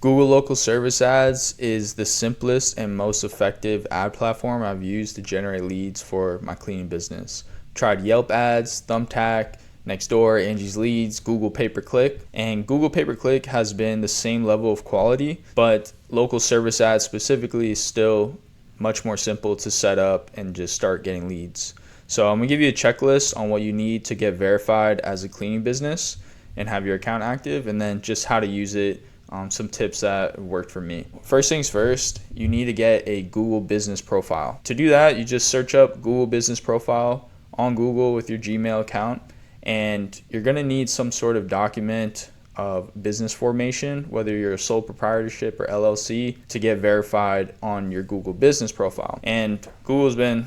Google Local Service Ads is the simplest and most effective ad platform I've used to generate leads for my cleaning business. Tried Yelp ads, Thumbtack, Nextdoor, Angie's Leads, Google Pay-Per-Click, and Google Pay-Per-Click has been the same level of quality, but local service ads specifically is still much more simple to set up and just start getting leads. So I'm gonna give you a checklist on what you need to get verified as a cleaning business and have your account active, and then just how to use it. Some tips that worked for me. First things first, you need to get a Google business profile. To do that, you just search up Google business profile on Google with your Gmail account, and you're gonna need some sort of document of business formation, whether you're a sole proprietorship or LLC, to get verified on your Google business profile. And Google's been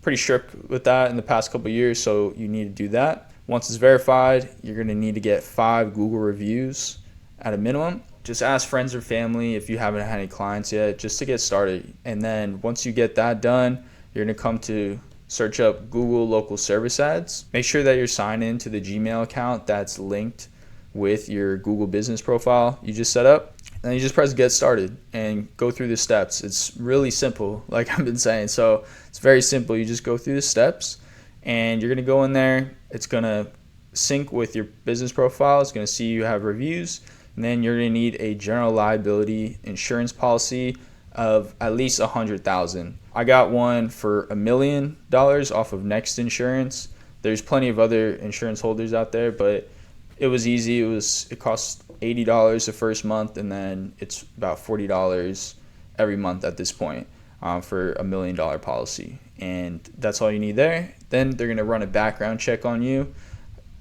pretty strict with that in the past couple of years, so you need to do that. Once it's verified, you're gonna need to get 5 Google reviews at a minimum. Just ask friends or family if you haven't had any clients yet, just to get started. And then once you get that done, you're gonna come to search up Google Local Service Ads. Make sure that you're signed in to the Gmail account that's linked with your Google business profile you just set up. And then you just press get started and go through the steps. It's really simple, like I've been saying. So it's very simple. You just go through the steps and you're gonna go in there. It's gonna sync with your business profile. It's gonna see you have reviews. And then you're gonna need a general liability insurance policy of at least $100,000. I got one for $1 million off of Next Insurance. There's plenty of other insurance holders out there, but it was easy. It cost $80 the first month, and then it's about $40 every month at this point for $1 million policy. And that's all you need there. Then they're gonna run a background check on you.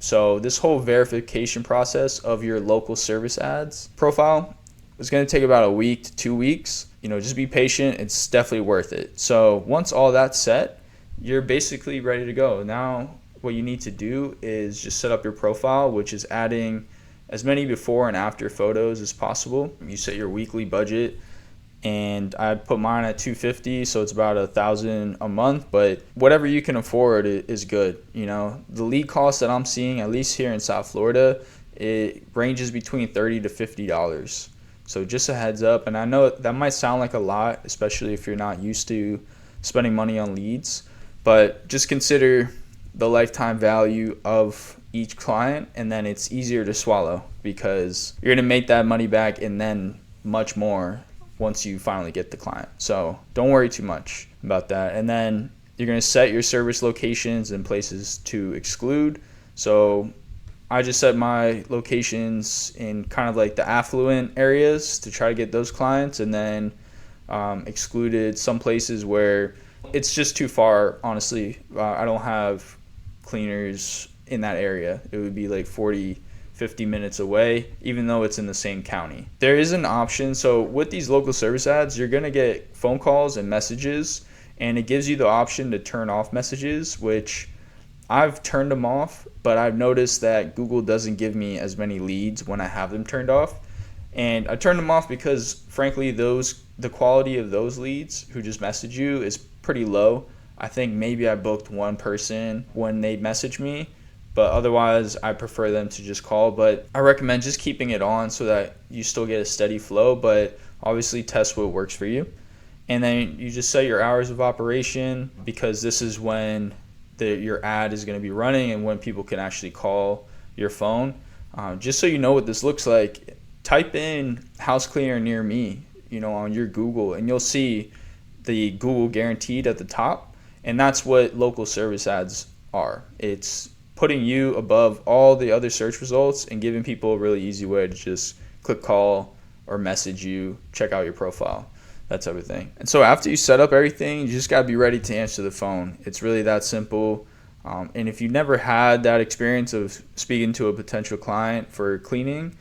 So this whole verification process of your local service ads profile is going to take about a week to 2 weeks. Just be patient. It's definitely worth it. So once all that's set, you're basically ready to go. Now what you need to do is just set up your profile, which is adding as many before and after photos as possible. You set your weekly budget, and I put mine at $250, so it's about $1,000 a month, but whatever you can afford is good. The lead cost that I'm seeing, at least here in South Florida, it ranges between $30 to $50. So just a heads up. And I know that might sound like a lot, especially if you're not used to spending money on leads, but just consider the lifetime value of each client, and then it's easier to swallow because you're gonna make that money back and then much more once you finally get the client. So don't worry too much about that. And then you're gonna set your service locations and places to exclude. So I just set my locations in kind of like the affluent areas to try to get those clients, and then excluded some places where it's just too far, honestly. I don't have cleaners in that area. It would be like 40-50 minutes away, even though it's in the same county. There is an option. So with these local service ads, you're gonna get phone calls and messages, and it gives you the option to turn off messages, which I've turned them off, but I've noticed that Google doesn't give me as many leads when I have them turned off. And I turned them off because frankly, the quality of those leads who just message you is pretty low. I think maybe I booked one person when they message me, but otherwise I prefer them to just call. But I recommend just keeping it on so that you still get a steady flow, but obviously test what works for you. And then you just set your hours of operation, because this is when your ad is going to be running and when people can actually call your phone. Just so you know what this looks like, type in house cleaner near me, on your Google, and you'll see the Google guaranteed at the top. And that's what local service ads are. It's putting you above all the other search results and giving people a really easy way to just click call or message you, check out your profile, that type of thing. And so after you set up everything, you just got to be ready to answer the phone. It's really that simple. And if you've never had that experience of speaking to a potential client for cleaning,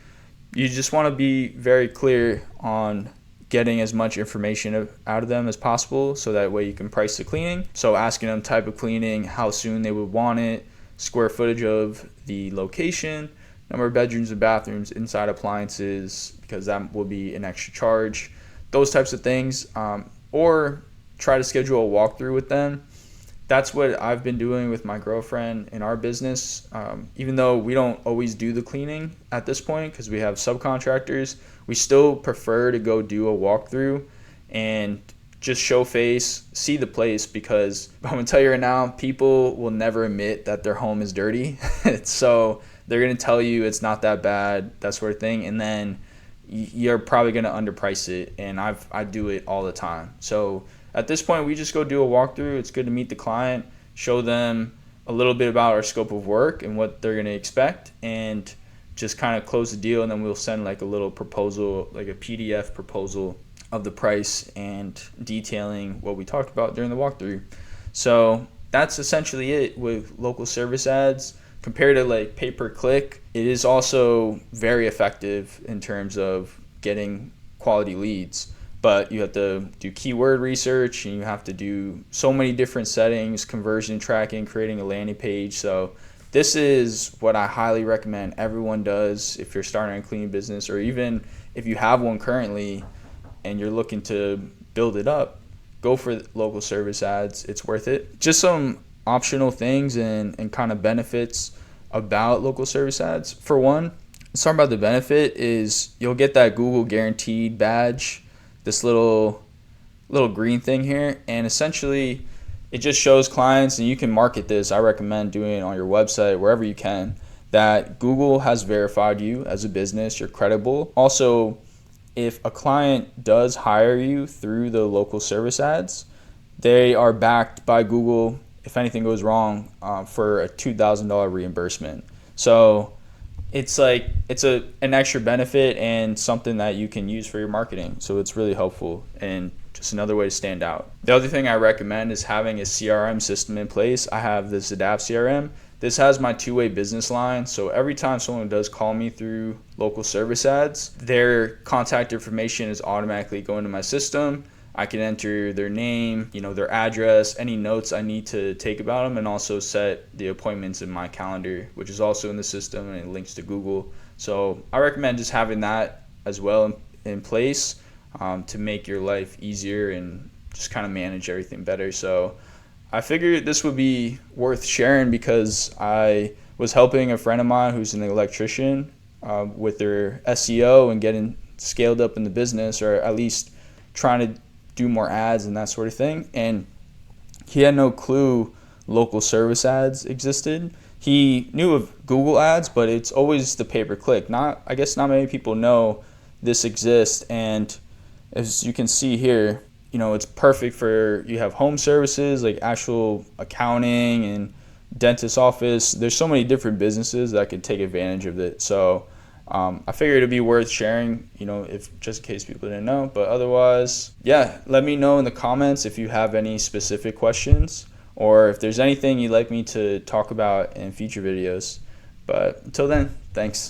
you just want to be very clear on getting as much information out of them as possible, so that way you can price the cleaning. So asking them type of cleaning, how soon they would want it, square footage of the location, number of bedrooms and bathrooms, inside appliances, because that will be an extra charge, those types of things. Or try to schedule a walkthrough with them. that's what I've been doing with my girlfriend in our business. Even though we don't always do the cleaning at this point because we have subcontractors, we still prefer to go do a walkthrough and just show face, see the place, because I'm gonna tell you right now, people will never admit that their home is dirty. So they're gonna tell you it's not that bad, that sort of thing, and then you're probably gonna underprice it. And I do it all the time. So at this point, we just go do a walkthrough. It's good to meet the client, show them a little bit about our scope of work and what they're gonna expect, and just kind of close the deal. And then we'll send like a little proposal, like a PDF proposal of the price and detailing what we talked about during the walkthrough. So that's essentially it with local service ads. Compared to like pay-per-click, it is also very effective in terms of getting quality leads. But you have to do keyword research, and you have to do so many different settings, conversion tracking, creating a landing page. So this is what I highly recommend everyone does if you're starting a cleaning business, or even if you have one currently and you're looking to build it up. Go for local service ads. It's worth it. Just some optional things and kind of benefits about local service ads. For one, let's talk about the benefit is you'll get that Google guaranteed badge, this little green thing here, and essentially it just shows clients, and you can market this. I recommend doing it on your website, wherever you can, that Google has verified you as a business, you're credible. Also, if a client does hire you through the local service ads, they are backed by Google if anything goes wrong for a $2,000 reimbursement. So it's like an extra benefit and something that you can use for your marketing. So it's really helpful and just another way to stand out. The other thing I recommend is having a CRM system in place. I have this Adapt CRM. This has my two-way business line, so every time someone does call me through local service ads, their contact information is automatically going to my system. I can enter their name, their address, any notes I need to take about them, and also set the appointments in my calendar, which is also in the system, and it links to Google. So I recommend just having that as well in place to make your life easier and just kind of manage everything better. So I figured this would be worth sharing because I was helping a friend of mine who's an electrician with their SEO and getting scaled up in the business, or at least trying to do more ads and that sort of thing. And he had no clue local service ads existed. He knew of Google ads, but it's always the pay-per-click. I guess not many people know this exists. And as you can see here, it's perfect for, you have home services like actual accounting and dentist office. There's so many different businesses that could take advantage of it. So I figured it'd be worth sharing, if just in case people didn't know. But otherwise, yeah, let me know in the comments if you have any specific questions or if there's anything you'd like me to talk about in future videos. But until then, thanks.